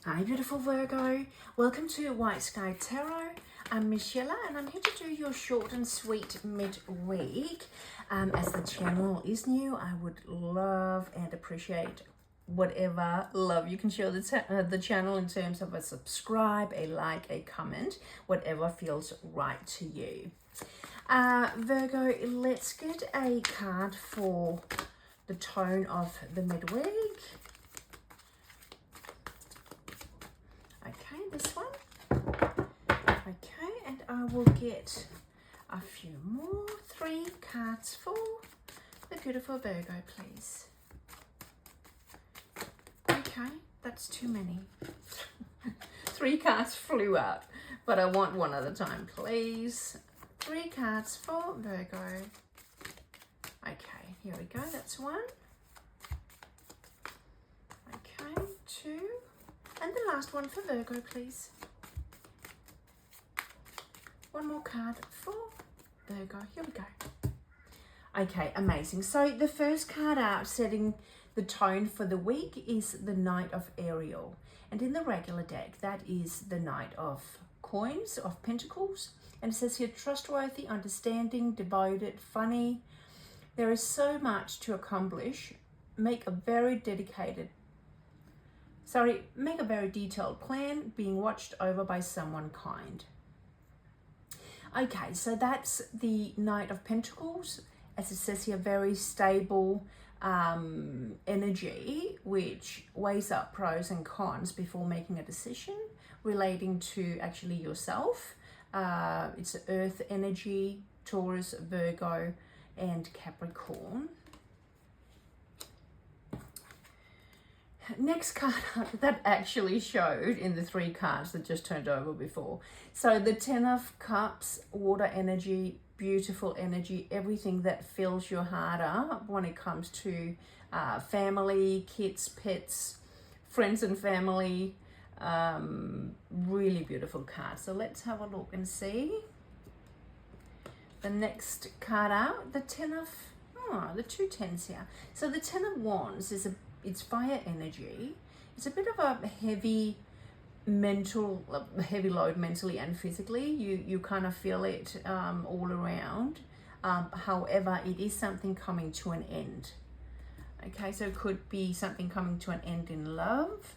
Hi beautiful Virgo, welcome to White Sky Tarot. I'm Michelle and I'm here to do your short and sweet midweek. As the channel is new, I would love and appreciate whatever love you can show the channel in terms of a subscribe, a like, a comment, whatever feels right to you. Virgo, let's get a card for the tone of the midweek. Okay, this one. Okay, and I will get a few more. 3 cards for the beautiful Virgo, please. Okay, that's too many. 3 cards flew out, but I want one at a time, please. 3 cards for Virgo. Okay, here we go. That's 1. Okay, 2. And the last one for Virgo, please. 1 more card for Virgo. Here we go. Okay, amazing. So the first card out setting the tone for the week is the Knight of Ariel. And in the regular deck, that is the Knight of Coins, of Pentacles. And it says here, trustworthy, understanding, devoted, funny. There is so much to accomplish. Make a very detailed plan, being watched over by someone kind. Okay, so that's the Knight of Pentacles. As it says here, very stable energy, which weighs up pros and cons before making a decision relating to actually yourself. It's Earth energy, Taurus, Virgo, and Capricorn. Next card that actually showed in the 3 cards that just turned over before. So the 10 of Cups, water energy, beautiful energy, everything that fills your heart up when it comes to family, kids, pets, friends and family. Really beautiful card. So let's have a look and see. The next card out, the 10 of, the 2 10s here. So the 10 of Wands is it's fire energy. It's a bit of a heavy load mentally and physically. You kind of feel it all around. However, it is something coming to an end. Okay, so it could be something coming to an end in love.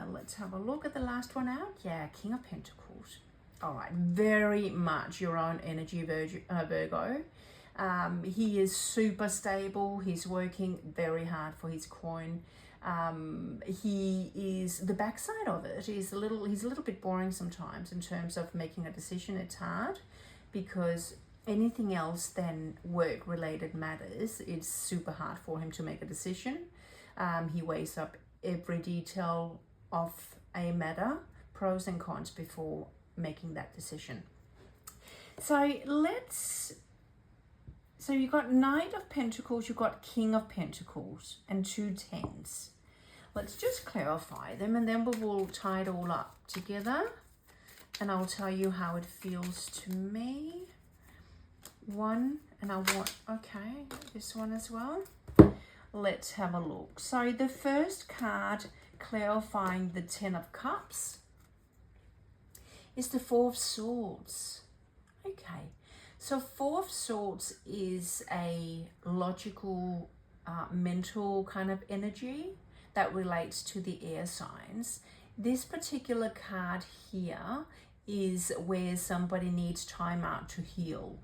Let's have a look at the last one out. Yeah, King of Pentacles. All right, very much your own energy, Virgo. He is super stable. He's working very hard for his coin. He is, the backside of it is he's a little bit boring sometimes in terms of making a decision. It's hard because anything else than work related matters, it's super hard for him to make a decision. He weighs up every detail of a matter, pros and cons, before making that decision. So you've got Knight of Pentacles, you've got King of Pentacles, and 2 10s. Let's just clarify them and then we will tie it all up together and I'll tell you how it feels to me. 1, and I want, okay, this one as well. Let's have a look. So the first card clarifying the 10 of Cups is the 4 of Swords. Okay. So 4 of Swords is a logical, mental kind of energy that relates to the air signs. This particular card here is where somebody needs time out to heal.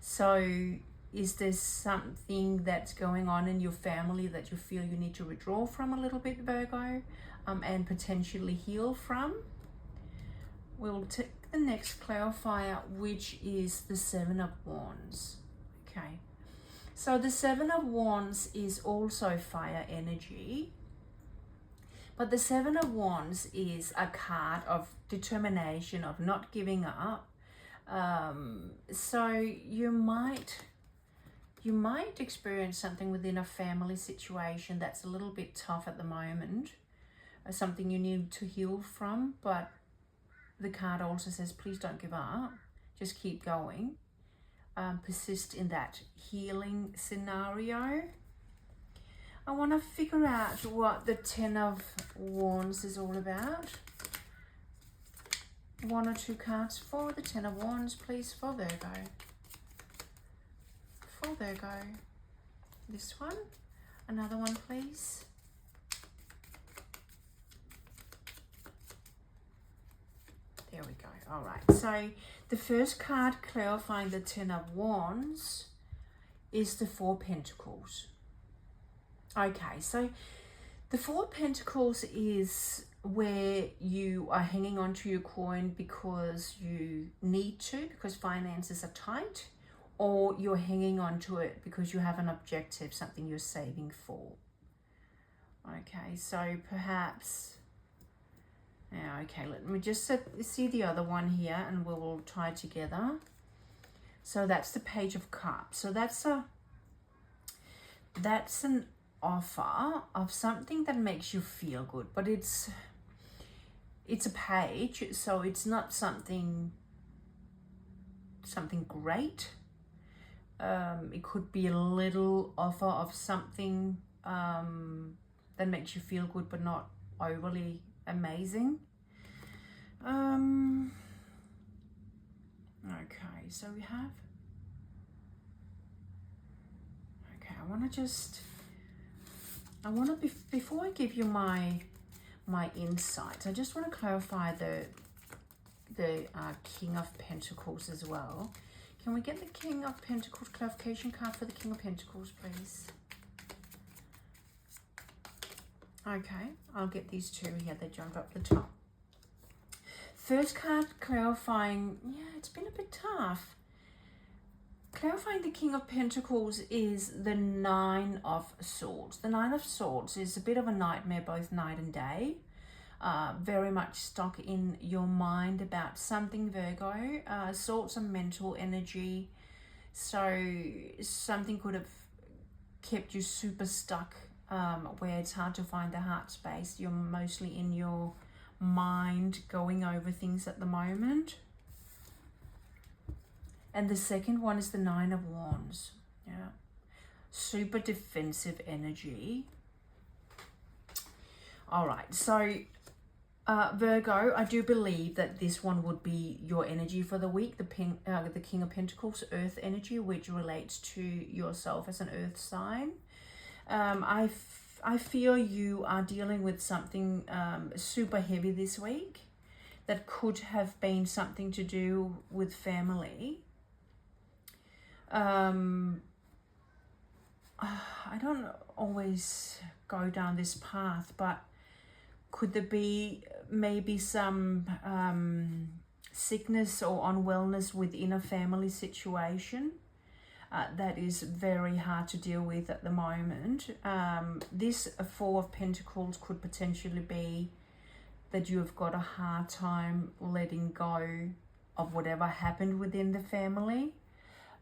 So is there something that's going on in your family that you feel you need to withdraw from a little bit, Virgo, and potentially heal from? We'll take the next clarifier, which is the 7 of Wands. Okay, so the 7 of Wands is also fire energy, but the 7 of Wands is a card of determination, of not giving up. So you might experience something within a family situation that's a little bit tough at the moment, something you need to heal from, but the card also says, please don't give up. Just keep going. Persist in that healing scenario. I want to figure out what the Ten of Wands is all about. 1 or 2 cards for the Ten of Wands, please, for Virgo. For Virgo. This one. Another one, please. There we go. All right. So the first card clarifying the Ten of Wands is the Four Pentacles. Okay, so the Four Pentacles is where you are hanging on to your coin because you need to, because finances are tight, or you're hanging on to it because you have an objective, something you're saving for. Okay, so perhaps, yeah, okay, let me just see the other one here and we'll tie together. So that's the Page of Cups. So that's an offer of something that makes you feel good, but it's a page, so it's not something great. It could be a little offer of something that makes you feel good, but not overly amazing. Okay, so we have, okay, I want to before I give you my insights, I just want to clarify the King of Pentacles as well. Can we get the King of Pentacles clarification card for the King of Pentacles, please? Okay, I'll get these two here. They jump up the top. First card clarifying, yeah, it's been a bit tough. Clarifying the King of Pentacles is the Nine of Swords. The Nine of Swords is a bit of a nightmare both night and day. Very much stuck in your mind about something, Virgo. Swords are mental energy. So something could have kept you super stuck where it's hard to find the heart space. You're mostly in your mind going over things at the moment. And the second one is the Nine of Wands. Yeah, super defensive energy. All right, so Virgo, I do believe that this one would be your energy for the week. The King of Pentacles, Earth energy, which relates to yourself as an Earth sign. I feel you are dealing with something super heavy this week that could have been something to do with family. I don't always go down this path, but could there be maybe some sickness or unwellness within a family situation that is very hard to deal with at the moment? This Four of Pentacles could potentially be that you've got a hard time letting go of whatever happened within the family.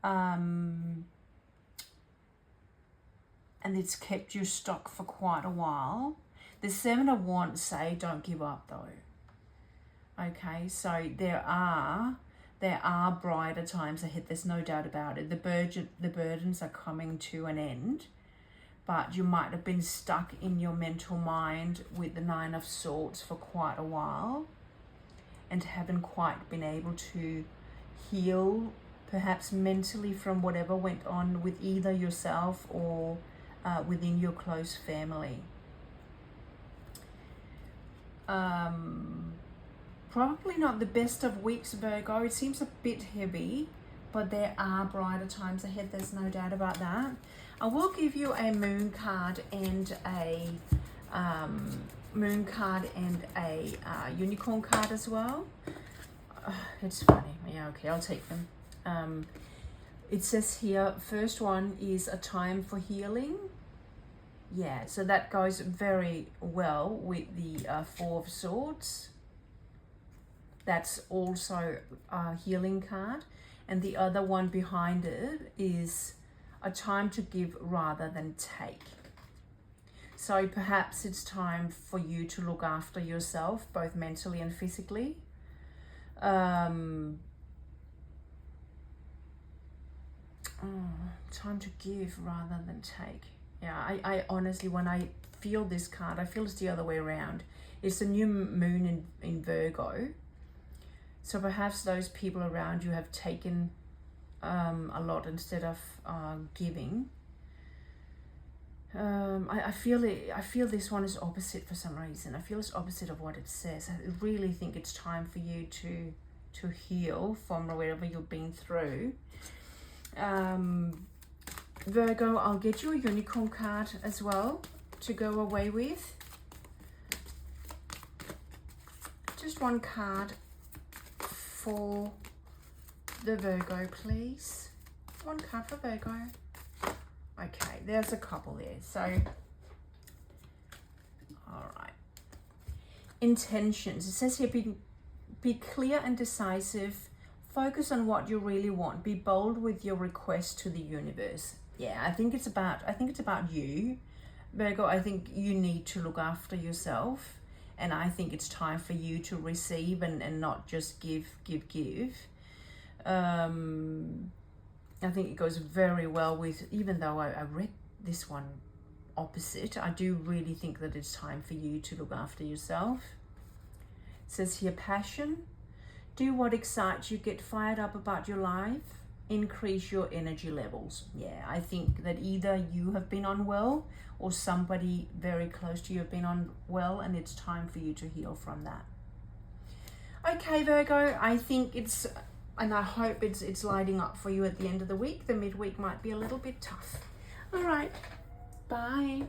And it's kept you stuck for quite a while. The Seven of Wands say don't give up though. Okay, so there are brighter times ahead, there's no doubt about it. The burdens are coming to an end, but you might have been stuck in your mental mind with the Nine of Swords for quite a while and haven't quite been able to heal perhaps mentally from whatever went on with either yourself or within your close family. Probably not the best of weeks, Virgo. It seems a bit heavy, but there are brighter times ahead. There's no doubt about that. I will give you a moon card and a unicorn card as well. It's funny. Yeah, okay, I'll take them. It says here, first one is a time for healing. Yeah, so that goes very well with the Four of Swords. That's also a healing card. And the other one behind it is a time to give rather than take. So perhaps it's time for you to look after yourself, both mentally and physically. Time to give rather than take. Yeah, I honestly, when I feel this card, I feel it's the other way around. It's the new moon in Virgo. So perhaps those people around you have taken a lot instead of giving. I feel it. I feel this one is opposite for some reason. I feel it's opposite of what it says. I really think it's time for you to heal from wherever you've been through. Virgo, I'll get you a unicorn card as well to go away with. Just one card for the Virgo, please. One card for Virgo. Okay, there's a couple there. So, all right. Intentions. It says here, be clear and decisive. Focus on what you really want. Be bold with your request to the universe. Yeah, I think it's about you, Virgo. I think you need to look after yourself. And I think it's time for you to receive and not just give. I think it goes very well with, even though I read this one opposite, I do really think that it's time for you to look after yourself. It says here, passion. Do what excites you. Get fired up about your life. Increase your energy levels. Yeah, I think that either you have been unwell or somebody very close to you have been unwell, and it's time for you to heal from that. Okay, Virgo, I think it's, and I hope it's lighting up for you at the end of the week. The midweek might be a little bit tough. All right, bye.